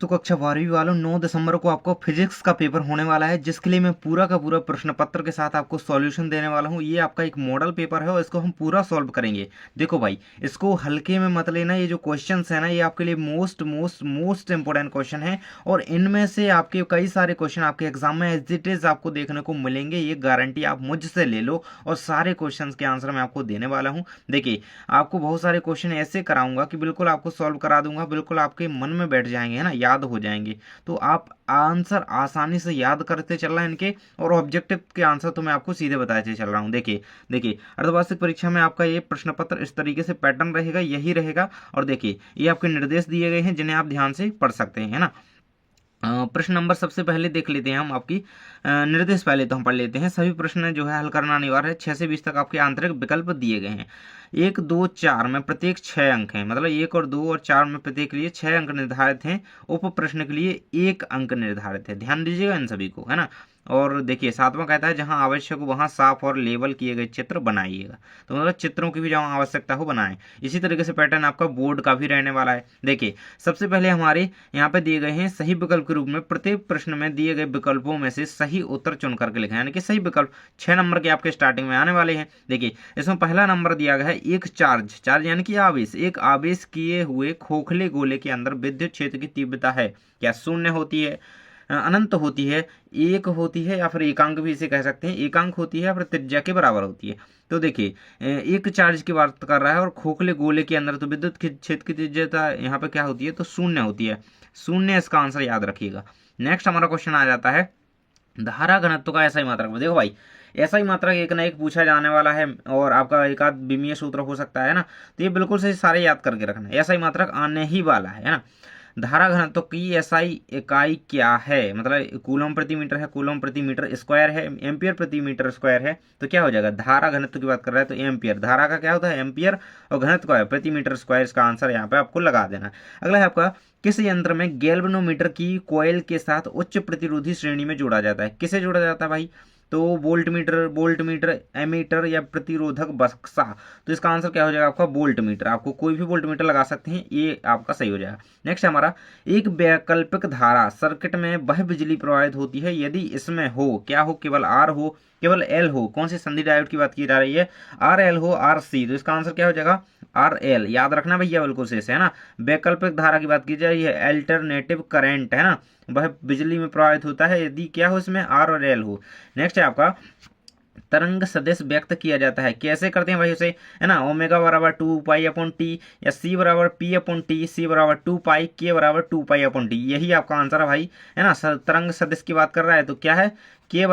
तो कक्षा 12वीं वालों 9 दिसंबर को आपको फिजिक्स का पेपर होने वाला है, जिसके लिए मैं पूरा का पूरा प्रश्न पत्र के साथ आपको सॉल्यूशन देने वाला हूँ। ये आपका एक मॉडल पेपर है और इसको हम पूरा सॉल्व करेंगे। देखो भाई, इसको हल्के में मत लेना। ये जो क्वेश्चंस है ना, ये आपके लिए most most most important question है और इनमें से आपके कई सारे क्वेश्चन आपके एग्जाम में एज इट इज आपको देखने को मिलेंगे। ये गारंटी आप मुझसे ले लो और सारे क्वेश्चन के आंसर मैं आपको देने वाला हूँ। देखिए, आपको बहुत सारे क्वेश्चन ऐसे कराऊंगा कि बिल्कुल आपको सॉल्व करा दूंगा, बिल्कुल आपके मन में बैठ जाएंगे, है ना, याद हो जाएंगे। तो आप आंसर आसानी से याद करते चल रहे हैं इनके, और ऑब्जेक्टिव के आंसर तो मैं आपको सीधे बताते चल रहा हूँ। देखिए देखिए, अर्धवार्षिक परीक्षा में आपका ये प्रश्न पत्र इस तरीके से पैटर्न रहेगा, यही रहेगा। और देखिए, ये आपके निर्देश दिए गए हैं जिन्हें आप ध्यान से पढ़ सकते हैं, है ना। प्रश्न नंबर सबसे पहले देख लेते हैं हम आपकी निर्देश पहले तो हम पढ़ लेते हैं। सभी प्रश्न जो है हल करना अनिवार्य है। 6 से 20 तक आपके आंतरिक विकल्प दिए गए हैं। 1, 2, 4 में प्रत्येक 6 अंक हैं, मतलब 1 और 2 और 4 में प्रत्येक के लिए 6 अंक निर्धारित हैं। उप प्रश्न के लिए 1 अंक निर्धारित है। ध्यान दीजिएगा इन सभी को, है ना। और देखिए, 7वां कहता है जहां आवश्यक हो वहां साफ और लेबल किए गए चित्र बनाइएगा। तो मतलब चित्रों की भी जहां आवश्यकता हो बनाएं। इसी तरीके से पैटर्न आपका बोर्ड का भी रहने वाला है। देखिए, सबसे पहले हमारे यहाँ पे दिए गए हैं सही विकल्प के रूप में प्रत्येक प्रश्न में दिए गए विकल्पों में से सही उत्तर चुन करके लिखें, यानी कि सही विकल्प 6 नंबर के आपके स्टार्टिंग में आने वाले हैं। देखिए, इसमें पहला नंबर दिया गया है एक चार्ज, चार्ज यानी कि आवेश, एक आवेश किए हुए खोखले गोले के अंदर विद्युत क्षेत्र की तीव्रता है क्या? शून्य होती है, अनंत होती है, एक होती है, या फिर एकांक भी इसे कह सकते हैं। एकांक होती है या फिर त्रिज्या के बराबर होती है। तो देखिए, एक चार्ज की बात कर रहा है और खोखले गोले के अंदर तो विद्युत क्षेत्र की त्रिज्यता यहाँ पे क्या होती है? तो शून्य होती है। शून्य इसका आंसर याद रखिएगा। नेक्स्ट हमारा क्वेश्चन आ जाता है धारा घनत्व का ऐसा ही मात्रक। देखो भाई, ऐसा ही मात्रक एक ना एक पूछा जाने वाला है और आपका एक आध विमीय सूत्र हो सकता है ना। तो ये बिल्कुल से सारे याद करके रखना। ऐसा ही मात्रक आने ही वाला है ना। धारा घनत्व की एसआई इकाई क्या है? मतलब कूलम प्रति मीटर है, कूलम प्रति मीटर स्क्वायर है, एम्पियर प्रति मीटर स्क्वायर है। तो क्या हो जाएगा? धारा घनत्व की बात कर रहा है तो एम्पियर, धारा का क्या होता है? एम्पियर, और घनत्व का है प्रति मीटर स्क्वायर। इसका आंसर यहाँ पे आपको लगा देना है। अगला है आपका, किस यंत्र में गैल्वेनोमीटर की कॉइल के साथ उच्च प्रतिरोधी श्रेणी में जोड़ा जाता है? किसे जोड़ा जाता है भाई? तो वोल्ट मीटर, एमीटर या प्रतिरोधक बक्सा। तो इसका आंसर क्या हो जाएगा आपका? Volt meter. आपको कोई भी वोल्ट मीटर लगा सकते हैं, ये आपका सही हो जाएगा। नेक्स्ट हमारा, एक वैकल्पिक धारा सर्किट में वह बिजली प्रवाहित होती है यदि इसमें हो, क्या हो? केवल आर हो, केवल एल हो। कौन सी संधि डायोड की बात की जा रही है? आर एल हो, आर सी। तो इसका आंसर क्या हो जाएगा? R L. याद रखना भैया बिल्कुल से, है ना। वैकल्पिक धारा की बात की जा रही है, अल्टरनेटिव करंट, है ना। वह बिजली में प्रवाहित होता है यदि क्या हो? इसमें आर और एल हो। नेक्स्ट है आपका, तरंग सदिश व्यक्त किया जाता है, कैसे करते हैं भाई उसे? है ना, ओमेगा बराबर 2 पाई/टी, या सी बराबर P/T, सी बराबर 2 पाई, के बराबर 2 पाई/टी। यही आपका आंसर है भाई, है ना। तरंग सदिश की बात कर रहा है तो क्या है? के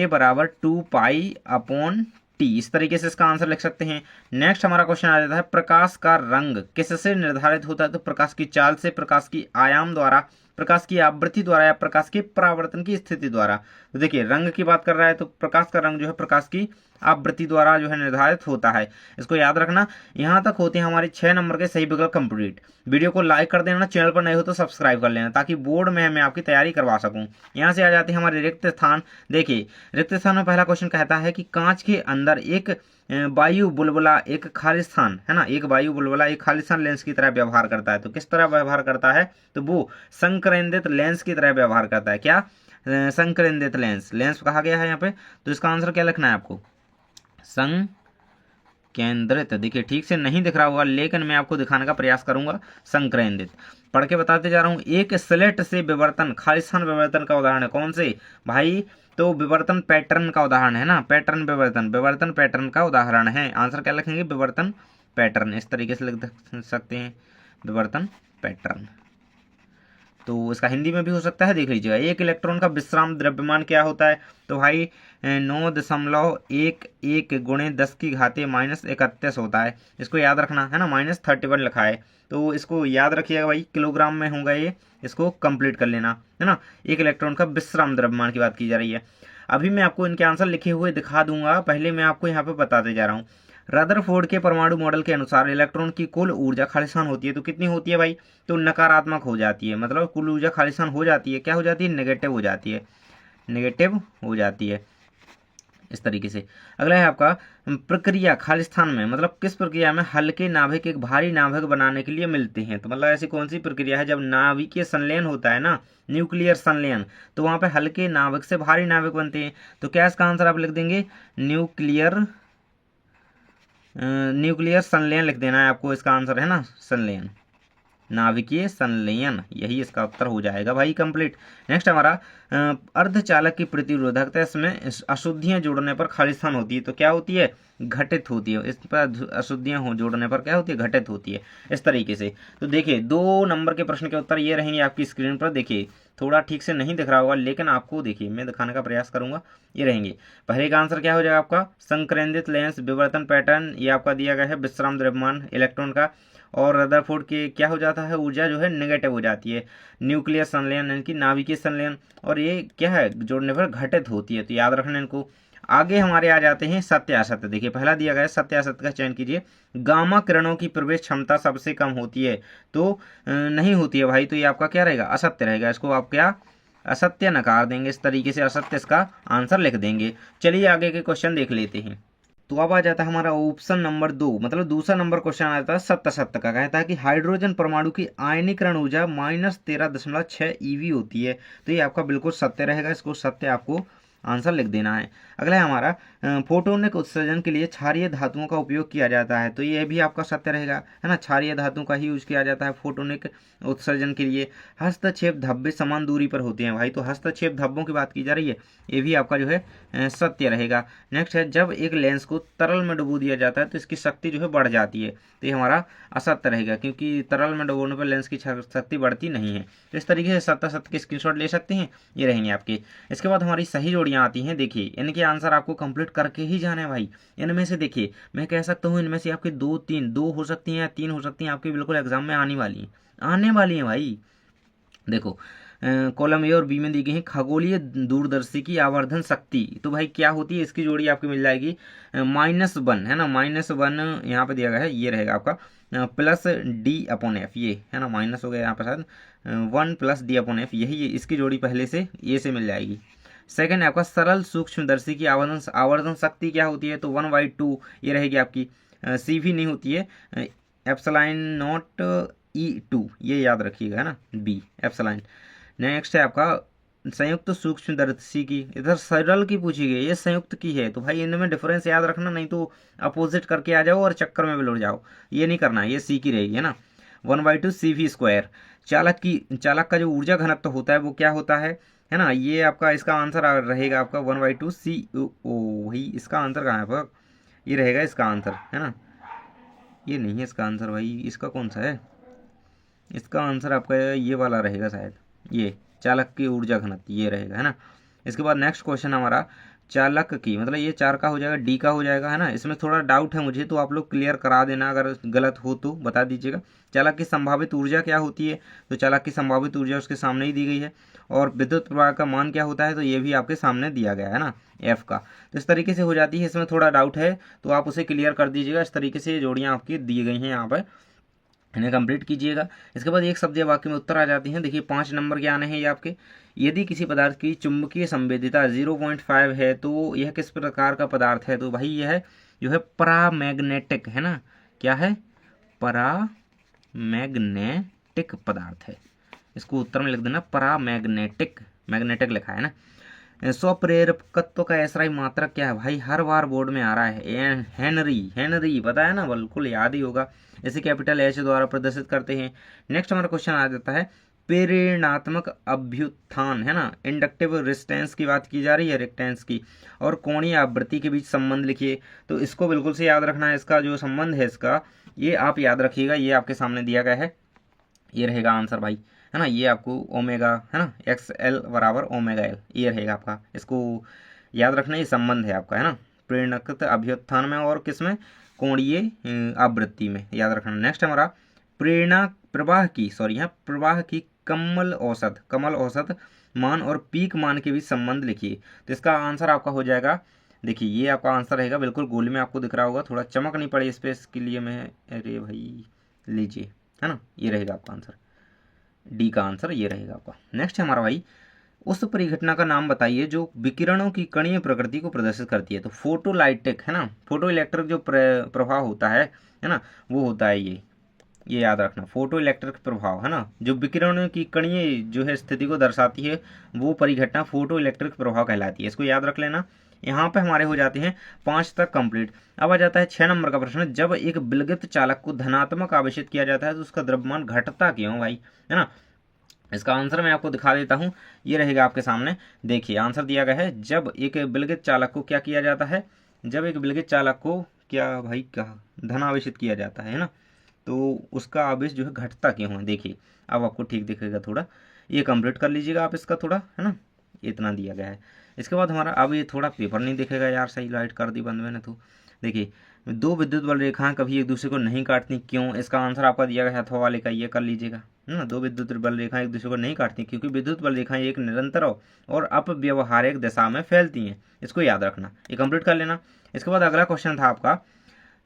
बराबर 2 पाई/टी। इस तरीके से इसका आंसर लिख सकते हैं। नेक्स्ट हमारा क्वेश्चन आ जाता है, प्रकाश का रंग किससे निर्धारित होता है? तो प्रकाश की चाल से, प्रकाश की आयाम द्वारा, प्रकाश की आवृत्ति द्वारा, या प्रकाश के परावर्तन की स्थिति द्वारा। तो देखिए, रंग की बात कर रहा है तो प्रकाश का रंग जो है प्रकाश की आवृत्ति द्वारा जो है निर्धारित होता है। इसको याद रखना। यहाँ तक होते हैं हमारे 6 नंबर के सही विकल्प कंप्लीट। वीडियो को लाइक कर देना, चैनल पर नए हो तो सब्सक्राइब कर लेना, ताकि बोर्ड में मैं आपकी तैयारी करवा सकूं। यहाँ से आ जाते हैं हमारे रिक्त स्थान। देखिए, रिक्त स्थान में पहला क्वेश्चन कहता है कि कांच के अंदर एक वायु बुलबुला एक खाली स्थान, है ना, एक वायु बुलबुला एक खाली स्थान लेंस की तरह व्यवहार करता है। तो किस तरह व्यवहार करता है? तो वो संकेंद्रित लेंस की तरह व्यवहार करता है। क्या? संकेंद्रित लेंस, लेंस कहा गया है यहाँ पे। तो इसका आंसर क्या लिखना है आपको? संकेंद्रित। देखिए, ठीक से नहीं दिख रहा होगा लेकिन मैं आपको दिखाने का प्रयास करूंगा। संकेंद्रित पढ़ के बताते जा रहा हूं। एक स्लेट से विवर्तन, खालिस्तान विवर्तन का उदाहरण है। कौन से भाई? तो विवर्तन पैटर्न का उदाहरण है ना। पैटर्न विवर्तन, विवर्तन पैटर्न का उदाहरण है। आंसर क्या लिखेंगे? विवर्तन पैटर्न। इस तरीके से लिख सकते हैं, विवर्तन पैटर्न। तो इसका हिंदी में भी हो सकता है, देख लीजिएगा। एक इलेक्ट्रॉन का विश्राम द्रव्यमान क्या होता है? तो भाई 9.11 गुणे 10 की घाते -31 होता है। इसको याद रखना, है ना। -31 लिखा है तो इसको याद रखिएगा भाई, किलोग्राम में होगा ये। इसको कंप्लीट कर लेना, है ना। एक इलेक्ट्रॉन का विश्राम द्रव्यमान की बात की जा रही है। अभी मैं आपको इनके आंसर लिखे हुए दिखा दूंगा, पहले मैं आपको यहाँ पे बताते जा रहा हूँ। रदरफोर्ड के परमाणु मॉडल के अनुसार इलेक्ट्रॉन की कुल ऊर्जा खालिस्तान होती है तो कितनी होती है भाई? तो नकारात्मक हो जाती है। मतलब कुल ऊर्जा खालिस्तान हो जाती है, क्या हो जाती है? नेगेटिव हो जाती है, नेगेटिव हो जाती है। इस तरीके से। अगला है आपका प्रक्रिया खालिस्तान में, मतलब किस प्रक्रिया में हल्के नाभिक एक भारी नाभिक बनाने के लिए मिलते हैं। तो मतलब ऐसी कौन सी प्रक्रिया है जब नाभिकीय संलयन होता है ना, न्यूक्लियर संलयन, तो वहां पे हल्के नाभिक से भारी नाभिक बनते हैं। तो क्या इसका आंसर आप लिख देंगे, न्यूक्लियर न्यूक्लियर संलयन लिख देना है आपको, इसका आंसर है ना संलयन, नाभिकीय संलयन, यही इसका उत्तर हो जाएगा भाई कंप्लीट। नेक्स्ट हमारा अर्धचालक की प्रतिरोधकता, इसमें अशुद्धियां जोड़ने पर खालिस्तान होती है, तो क्या होती है, घटित होती है। इस पर अशुद्धियां हो जोड़ने पर क्या होती है, घटित होती है, इस तरीके से। तो देखिए 2 नंबर के प्रश्न के उत्तर ये रहेंगे आपकी स्क्रीन पर। देखिए थोड़ा ठीक से नहीं दिख रहा होगा, लेकिन आपको देखिए मैं दिखाने का प्रयास करूंगा, ये रहेंगे। पहले का आंसर क्या हो जाएगा आपका, संकेंद्रित लेंस विवर्तन पैटर्न, ये आपका दिया गया है विश्राम द्रव्यमान इलेक्ट्रॉन का। और रदरफोर्ड के क्या हो जाता है, ऊर्जा जो है नेगेटिव हो जाती है, न्यूक्लियर संलयन यानी कि नाभिकीय संलयन, और ये क्या है जोड़ने पर घटित होती है, तो याद रखना इनको। आगे हमारे आ जाते हैं सत्य असत्य। देखिए पहला दिया गया है सत्य असत्य का चयन कीजिए। गामा किरणों की प्रवेश क्षमता सबसे कम होती है, तो नहीं होती है भाई, तो ये आपका क्या रहेगा, असत्य रहेगा। इसको आप क्या असत्य नकार देंगे, इस तरीके से असत्य इसका आंसर लिख देंगे। चलिए आगे के क्वेश्चन देख लेते हैं। तो अब आ जाता है हमारा ऑप्शन नंबर 2, मतलब दूसरा नंबर क्वेश्चन आ जाता है सत्य सत्य का। कहता है कि हाइड्रोजन परमाणु की आयनीकरण ऊर्जा -13.6 ईवी होती है, तो ये आपका बिल्कुल सत्य रहेगा, इसको सत्य आपको आंसर लिख देना है। अगला है हमारा फोटोनिक उत्सर्जन के लिए क्षारीय धातुओं का उपयोग किया जाता है, तो ये भी आपका सत्य रहेगा, है ना, क्षारीय धातुओं का ही यूज किया जाता है फोटोनिक उत्सर्जन के लिए। हस्तक्षेप धब्बे समान दूरी पर होते हैं भाई, तो हस्तक्षेप धब्बों की बात की जा रही है, ये भी आपका जो है सत्य रहेगा। नेक्स्ट है जब एक लेंस को तरल में डुबो दिया जाता है तो इसकी शक्ति जो है बढ़ जाती है, तो ये हमारा असत्य रहेगा, क्योंकि तरल में डुबोने पर लेंस की शक्ति बढ़ती नहीं है। तो इस तरीके से सत्य सत्य के स्क्रीनशॉट ले सकते हैं, ये रहेंगे आपके। इसके बाद हमारी सही जोड़ियाँ आती हैं। देखिए इनके आंसर आपको कंप्लीट करके ही जाना है भाई। इनमें से देखिए मैं कह सकता हूँ इनमें से आपके 2 हो सकती हैं या 3 हो सकती हैं, आपके बिल्कुल एग्जाम में आने वाली हैं भाई। देखो कॉलम ए और बी में दी गई है खगोलीय दूरदर्शी की आवर्धन शक्ति, तो भाई क्या होती है, इसकी जोड़ी आपकी मिल जाएगी -1, है ना, -1 यहाँ पे दिया गया है, ये रहेगा आपका +D/F, ये है ना, माइनस हो गया यहाँ पे शायद 1 +D/F, यही इसकी जोड़ी पहले से ये से मिल जाएगी। सेकंड है आपका सरल सूक्ष्मदर्शी की आवर्धन शक्ति क्या होती है, तो 1/2 ये रहेगी आपकी, CV नहीं होती है, ε0E2, ये याद रखिएगा, है ना, B एप्सिलॉन। नेक्स्ट है आपका संयुक्त सूक्ष्मदर्शी की, इधर सरल की पूछी गई, ये संयुक्त की है, तो भाई इनमें डिफरेंस याद रखना, नहीं तो अपोजिट करके आ जाओ और चक्कर में बिलुड़ जाओ, ये नहीं करना, ये C की रहेगी, है ना, 1/2 CV²। चालक का जो ऊर्जा घनत्व होता है वो क्या होता है ना, ये आपका इसका आंसर रहेगा आपका 1/2 CO। भाई इसका आंसर कहाँ है आपका, ये रहेगा इसका आंसर, है ना, ये नहीं है इसका आंसर भाई, इसका कौन सा है, इसका आंसर आपका ये वाला रहेगा शायद, ये चालक की ऊर्जा घनत्व ये रहेगा, है ना। इसके बाद नेक्स्ट क्वेश्चन हमारा चालक की, मतलब ये 4 का हो जाएगा, D का हो जाएगा, है ना। इसमें थोड़ा डाउट है मुझे, तो आप लोग क्लियर करा देना, अगर गलत हो तो बता दीजिएगा। चालक की संभावित ऊर्जा क्या होती है, तो चालक की संभावित ऊर्जा उसके सामने ही दी गई है। और विद्युत प्रवाह का मान क्या होता है, तो ये भी आपके सामने दिया गया है ना, F का। तो इस तरीके से हो जाती है, इसमें थोड़ा डाउट है तो आप उसे क्लियर कर दीजिएगा। इस तरीके से जोड़ियाँ आपकी दी गई हैं यहाँ पर, इन्हें कंप्लीट कीजिएगा। इसके बाद एक शब्द या वाक्य में उत्तर आ जाती हैं। देखिए 5 नंबर के आने हैं ये आपके। यदि किसी पदार्थ की चुंबकीय संवेदिता 0.5 है तो यह किस प्रकार का पदार्थ है, तो भाई यह जो है परामैग्नेटिक, है ना, क्या है, परामैग्नेटिक पदार्थ है। इसको उत्तर में लिख देना परामैग्नेटिक, मैग्नेटिक लिखा है ना। स्वप्रेरकत्व का ऐसा मात्रक क्या है, भाई हर बार बोर्ड में आ रहा है, हेनरी पता है ना, बिल्कुल याद ही होगा। इसे कैपिटल H द्वारा प्रदर्शित करते हैं। नेक्स्ट हमारा क्वेश्चन आ जाता है प्रेरणात्मक अभ्युत्थान, है ना, इंडक्टिव रेजिस्टेंस की बात की जा रही है, रिएक्टेंस की, और कोणीय आवृत्ति के बीच संबंध लिखिए। तो इसको बिल्कुल से याद रखना है, इसका जो संबंध है इसका ये आप याद रखिएगा, ये आपके सामने दिया गया है, ये रहेगा आंसर भाई, है ना। ये आपको ओमेगा, है ना, XL = ω/L, ये रहेगा आपका, इसको याद रखना, ये संबंध है आपका, है ना, प्रेरणात्मक अभ्युत्थान में और किसमें, कोणीय आवृत्ति में, याद रखना। नेक्स्ट हमारा प्रवाह की कमल औसत मान और पीक मान के बीच संबंध लिखिए। तो इसका आंसर आपका हो जाएगा, देखिए ये आपका आंसर रहेगा, बिल्कुल गोल में आपको दिख रहा होगा, थोड़ा चमक नहीं पड़े इस पे, इसके लिए मैं, अरे भाई लीजिए, है ना, ये रहेगा आपका आंसर, D का आंसर ये रहेगा आपका। नेक्स्ट है हमारा भाई उस परिघटना का नाम बताइए जो विकिरणों की कणीय प्रकृति को प्रदर्शित करती है। तो फोटोलाइटिक है ना, फोटो इलेक्ट्रिक जो प्रभाव होता है ना, वो होता है ये याद रखना, फोटो इलेक्ट्रिक प्रभाव है ना, जो विकिरणों की कणीय जो है स्थिति को दर्शाती है वो परिघटना फोटो इलेक्ट्रिक प्रभाव कहलाती है। इसको याद रख लेना। यहाँ पे हमारे हो जाते हैं 5 तक कंप्लीट। अब आ जाता है 6 नंबर का प्रश्न, जब एक विलगित चालक को धनात्मक आवेशित किया जाता है तो उसका द्रव्यमान घटता क्यों भाई, है ना। इसका आंसर मैं आपको दिखा देता हूँ, ये रहेगा आपके सामने। देखिए आंसर दिया गया है, जब एक विलगित चालक को क्या किया जाता है, जब एक विलगित चालक को क्या भाई कहा धन आवेशित किया जाता है ना, तो उसका आवेश जो है घटता क्यों है। देखिए अब आपको ठीक दिखेगा थोड़ा, ये कंप्लीट कर लीजिएगा आप इसका थोड़ा, है ना, इतना दिया गया है। इसके बाद हमारा अब ये थोड़ा पेपर नहीं दिखेगा यार, सही लाइट कर दी बंद मैंने। तो देखिए दो विद्युत बल रेखाएं कभी एक दूसरे को नहीं काटती क्यों, इसका आंसर आपका दिया गया है अथवा वाले का, ये कर लीजिएगा, है ना। दो विद्युत बल रेखाएं एक दूसरे को नहीं काटती क्योंकि विद्युत बल रेखाएं एक निरंतर और अपव्यवहारिक दिशा में फैलती हैं, इसको याद रखना, ये कंप्लीट कर लेना। इसके बाद अगला क्वेश्चन था आपका,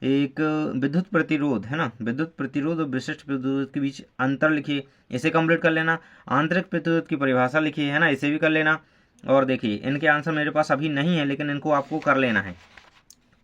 एक विद्युत प्रतिरोध है ना, विद्युत प्रतिरोध और विशिष्ट प्रतिरोध के बीच अंतर लिखिए, इसे कंप्लीट कर लेना। आंतरिक प्रतिरोध की परिभाषा लिखिए, है ना, इसे भी कर लेना। और देखिए इनके आंसर मेरे पास अभी नहीं है लेकिन इनको आपको कर लेना है।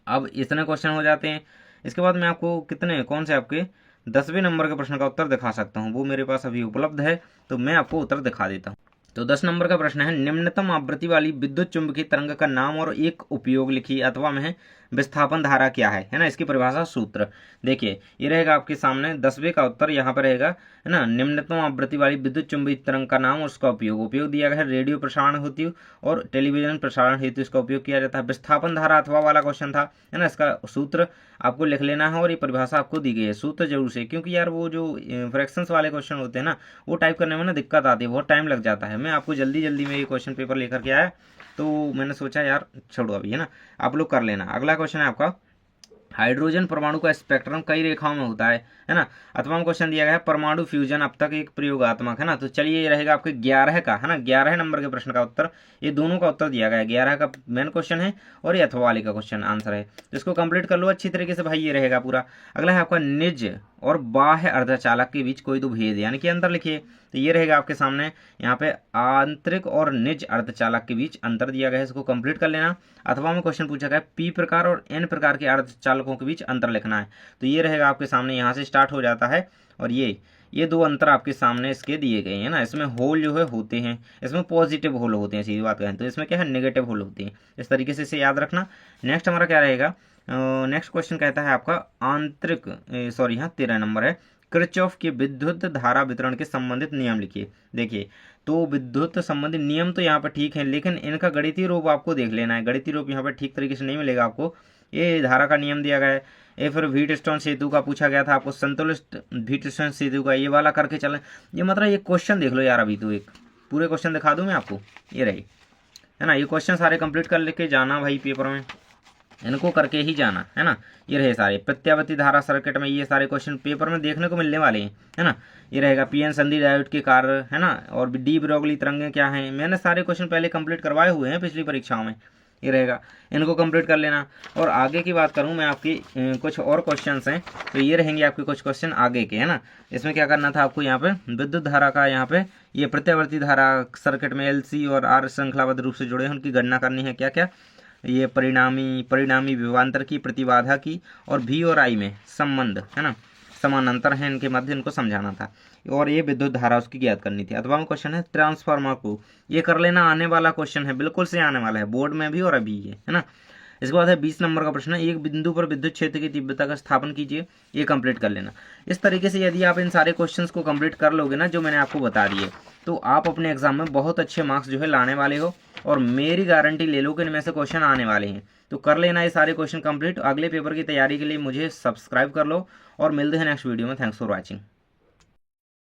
अब इतने क्वेश्चन हो जाते हैं। इसके बाद मैं आपको कितने कौन से आपके 10वें नंबर के प्रश्न का उत्तर दिखा सकता हूँ, वो मेरे पास अभी उपलब्ध है, तो मैं आपको उत्तर दिखा देता हूँ। तो 10 नंबर का प्रश्न है, निम्नतम आवृत्ति वाली विद्युत चुंबकीय तरंग का नाम और एक उपयोग लिखिए अथवा में विस्थापन धारा क्या है ना, इसकी परिभाषा सूत्र। देखिए ये रहेगा आपके सामने 10वें का उत्तर, यहाँ पर रहेगा, है ना, निम्नतम आवृत्ति वाली विद्युत चुंबकीय तरंग का नाम और उसका उपयोग दिया गया है रेडियो प्रसारण हेतु और टेलीविजन प्रसारण हेतु इसका उपयोग किया जाता है। विस्थापन धारा अथवा वाला क्वेश्चन था, है ना, इसका सूत्र आपको लिख लेना है और ये परिभाषा आपको दी गई है, सूत्र जरूर से, क्योंकि यार वो जो फ्रैक्शंस वाले क्वेश्चन होते हैं ना, वो टाइप करने में ना दिक्कत आती है, बहुत टाइम लग जाता है। मैं आपको जल्दी जल्दी में ये क्वेश्चन पेपर लेकर के आया, तो मैंने सोचा यार छोड़ो अभी, है ना, आप लोग कर लेना। अगला क्वेश्चन है आपका, हाइड्रोजन परमाणु का स्पेक्ट्रम कई रेखाओं में होता है ना, अथवा क्वेश्चन दिया गया है परमाणु फ्यूजन अब तक एक प्रयोगात्मक, है ना। तो चलिए ये रहेगा आपके 11 का, है ना, 11 नंबर के प्रश्न का उत्तर, ये दोनों का उत्तर दिया गया है, 11 का मेन क्वेश्चन है और ये अथवा वाले का क्वेश्चन आंसर है, तो इसको कंप्लीट कर लो अच्छी तरीके से भाई, ये रहेगा पूरा। अगला है आपका निज और बाह्य अर्धचालक के बीच कोई दो भेद यानी कि अंतर लिखिए, तो ये रहेगा आपके सामने, यहाँ पे आंतरिक और निज अर्धचालक के बीच अंतर दिया गया है, इसको कंप्लीट कर लेना। अथवा में क्वेश्चन पूछा गया पी प्रकार और एन प्रकार के अर्धचालकों के बीच अंतर लिखना है, तो ये रहेगा आपके सामने, यहाँ से स्टार्ट हो जाता है और ये दो अंतर आपके सामने इसके दिए गए हैं ना। इसमें होल जो है होते हैं, इसमें पॉजिटिव होल होते हैं, सीधी बात कहें तो इसमें क्या है नेगेटिव होल होते हैं, इस तरीके से इसे याद रखना। नेक्स्ट हमारा क्या रहेगा, नेक्स्ट क्वेश्चन कहता है आपका आंतरिक सॉरी हाँ 13 नंबर है, किरचॉफ के विद्युत धारा वितरण के संबंधित नियम लिखिए। देखिए तो विद्युत संबंधी नियम तो यहाँ पर ठीक है, लेकिन इनका गणितीय रूप आपको देख लेना है, गणितीय रूप यहाँ पर ठीक तरीके से नहीं मिलेगा आपको। ये धारा का नियम दिया गया है, ये फिर व्हीटस्टोन सेतु का पूछा गया था आपको, संतुलित व्हीटस्टोन सेतु का, ये वाला करके चलें। ये मतलब ये क्वेश्चन देख लो यार, अभी तो एक पूरे क्वेश्चन दिखा दूं मैं आपको, ये रही, है ना, ये क्वेश्चन सारे कंप्लीट कर लेके जाना भाई पेपर में, इनको करके ही जाना, है ना। ये रहे सारे प्रत्यावर्ती धारा सर्किट में, ये सारे क्वेश्चन पेपर में देखने को मिलने वाले हैं, है ना। ये रहेगा पीएन संधि डायोड के कार्य, है ना, और डी ब्रोगली तरंगें क्या हैं, मैंने सारे क्वेश्चन पहले कंप्लीट करवाए हुए हैं पिछली परीक्षाओं में, ये रहेगा, इनको कंप्लीट कर लेना। और आगे की बात करूं मैं आपकी कुछ और क्वेश्चंस हैं, तो ये रहेंगे आपके कुछ क्वेश्चन आगे के, है ना। इसमें क्या करना था आपको, यहाँ पे विद्युत धारा का, यहाँ पे ये प्रत्यावर्ती धारा सर्किट में एलसी और आर श्रृंखलाबद्ध रूप से जुड़े हैं, उनकी गणना करनी है, क्या क्या, ये परिणामी विभवांतर की, प्रतिबाधा की, और भी और आई में संबंध, है ना, समानांतर है इनके मध्य, इनको समझाना था। और ये विद्युत धारा उसकी ज्ञात करनी थी। अथवा क्वेश्चन है ट्रांसफार्मर को, ये कर लेना, आने वाला क्वेश्चन है, बिल्कुल से आने वाला है बोर्ड में भी और अभी ये, है ना। इसके बाद है 20 नंबर का प्रश्न है, एक बिंदु पर विद्युत क्षेत्र की तीव्रता का स्थापन कीजिए, ये कंप्लीट कर लेना। इस तरीके से यदि आप इन सारे क्वेश्चंस को कंप्लीट कर लोगे ना, जो मैंने आपको बता दिए, तो आप अपने एग्जाम में बहुत अच्छे मार्क्स जो है लाने वाले हो, और मेरी गारंटी ले लो कि इनमें से क्वेश्चन आने वाले हैं। तो कर लेना ये सारे क्वेश्चन कंप्लीट। अगले पेपर की तैयारी के लिए मुझे सब्सक्राइब कर लो और मिलते हैं नेक्स्ट वीडियो में। Thanks for watching.